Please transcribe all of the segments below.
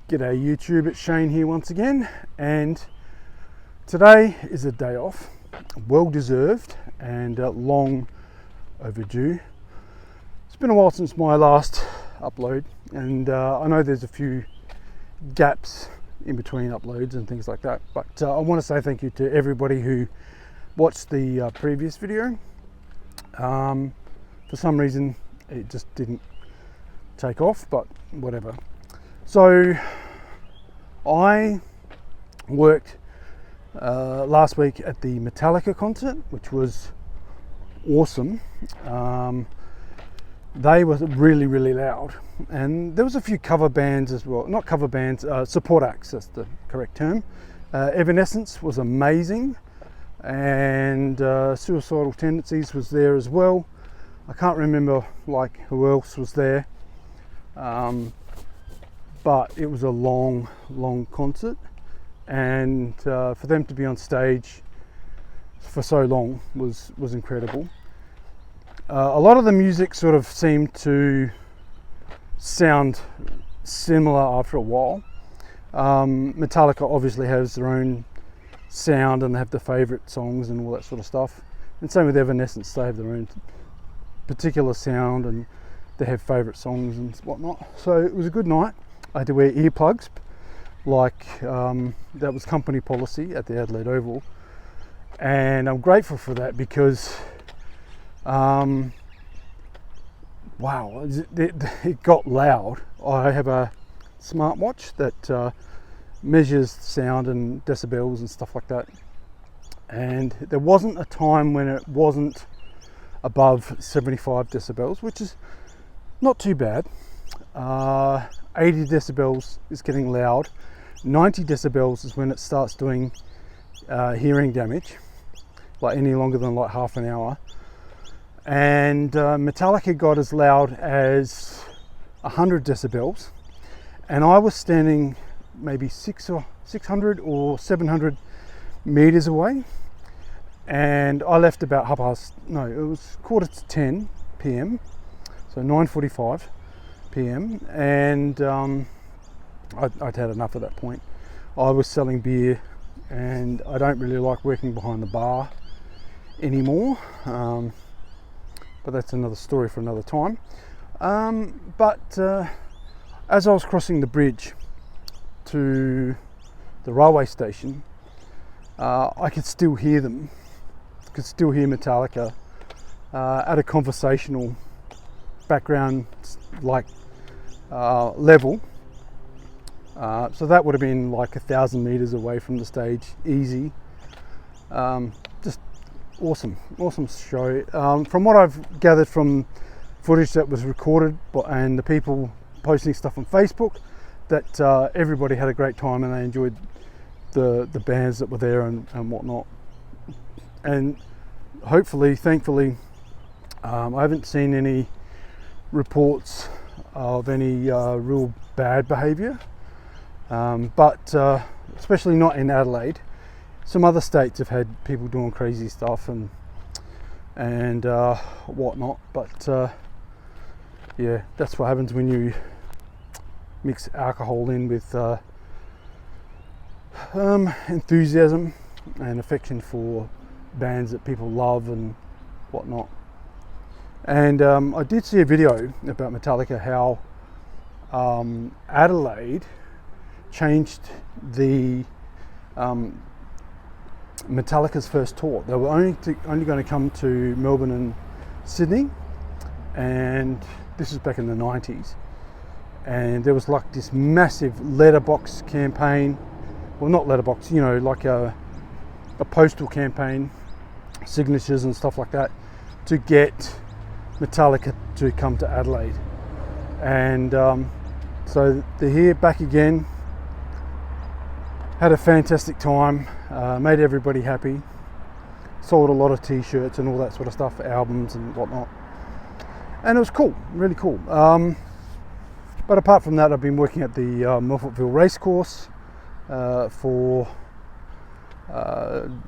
G'day YouTube, it's Shane here once again, and today is a day off, well deserved and long overdue. It's been a while since my last upload, and I know there's a few gaps in between uploads and things like that, but I want to say thank you to everybody who watched the previous video. For some reason it just didn't take off, but whatever. So I worked last week at the Metallica concert, which was awesome. They were really loud, and there was a few cover bands as well. Not cover bands, support acts, that's the correct term. Evanescence was amazing, and Suicidal Tendencies was there as well. I can't remember like who else was there. But it was a long concert, and for them to be on stage for so long was incredible. A lot of the music sort of seemed to sound similar after a while. Metallica obviously has their own sound, and they have their favourite songs and all that sort of stuff. And same with Evanescence, they have their own particular sound and they have favourite songs and whatnot. So it was a good night. I had to wear earplugs, like that was company policy at the Adelaide Oval, and I'm grateful for that because wow, it got loud. I have a smartwatch that measures sound and decibels and stuff like that, and there wasn't a time when it wasn't above 75 decibels, which is not too bad. 80 decibels is getting loud. 90 decibels is when it starts doing hearing damage, like any longer than like half an hour. And Metallica got as loud as 100 decibels, and I was standing maybe 600 or 700 meters away, and I left about it was 9:45 p.m, so 9:45 p.m, and I'd had enough at that point. I was selling beer, and I don't really like working behind the bar anymore, but that's another story for another time. But as I was crossing the bridge to the railway station, I could still hear them, could still hear Metallica at a conversational background like level, so that would have been like 1,000 meters away from the stage, easy. Just awesome show. From what I've gathered from footage that was recorded and the people posting stuff on Facebook, that everybody had a great time and they enjoyed the bands that were there and whatnot. And hopefully, thankfully, I haven't seen any reports of any real bad behaviour, but especially not in Adelaide. Some other states have had people doing crazy stuff and whatnot, but yeah, that's what happens when you mix alcohol in with enthusiasm and affection for bands that people love and whatnot. And I did see a video about Metallica, how Adelaide changed the Metallica's first tour. They were only going to come to Melbourne and Sydney, and this was back in the 90s. And there was like this massive letterbox campaign, well, not letterbox, like a postal campaign, signatures and stuff like that, to get Metallica to come to Adelaide. And so they're here back again, had a fantastic time, made everybody happy, sold a lot of t-shirts and all that sort of stuff, albums and whatnot, and it was cool, really cool. But apart from that, I've been working at the Milfortville Racecourse for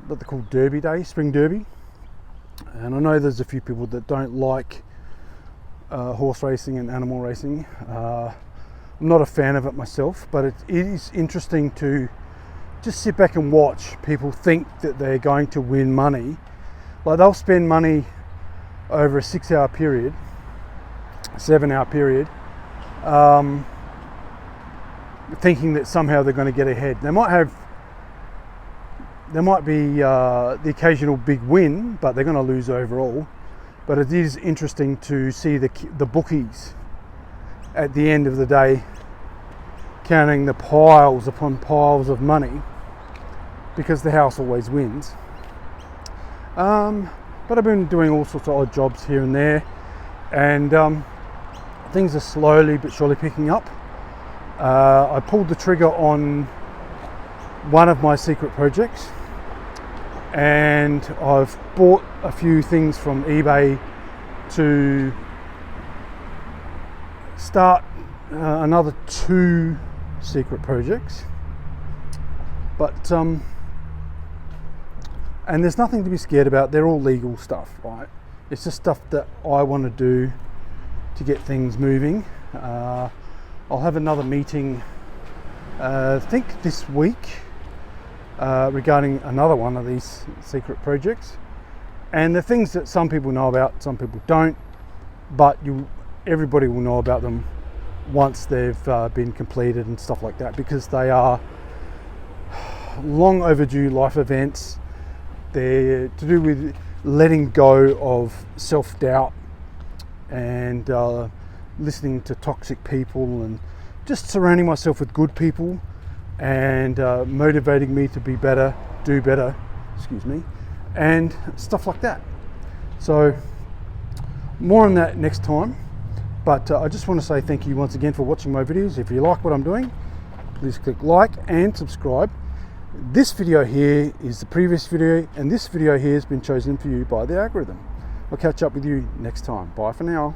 what they call Derby Day, Spring Derby. And I know there's a few people that don't like horse racing and animal racing. I'm not a fan of it myself, but it is interesting to just sit back and watch people think that they're going to win money. Like, they'll spend money over a 6-hour period, 7-hour period, thinking that somehow they're going to get ahead. There might be the occasional big win, but they're going to lose overall. But it is interesting to see the bookies at the end of the day counting the piles upon piles of money, because the house always wins. But I've been doing all sorts of odd jobs here and there, and things are slowly but surely picking up. I pulled the trigger on one of my secret projects, and I've bought a few things from eBay to start another 2 secret projects. But and there's nothing to be scared about. They're all legal stuff, right? It's just stuff that I want to do to get things moving. I'll have another meeting, I think this week, regarding another one of these secret projects. And the things that some people know about, some people don't, but everybody will know about them once they've been completed and stuff like that, because they are long overdue life events. They're to do with letting go of self-doubt and listening to toxic people, and just surrounding myself with good people, and motivating me to be better, do better, and stuff like that. So more on that next time, but I just want to say thank you once again for watching my videos. If you like what I'm doing, please click like and subscribe. This video here is the previous video, and this video here has been chosen for you by the algorithm. I'll catch up with you next time. Bye for now.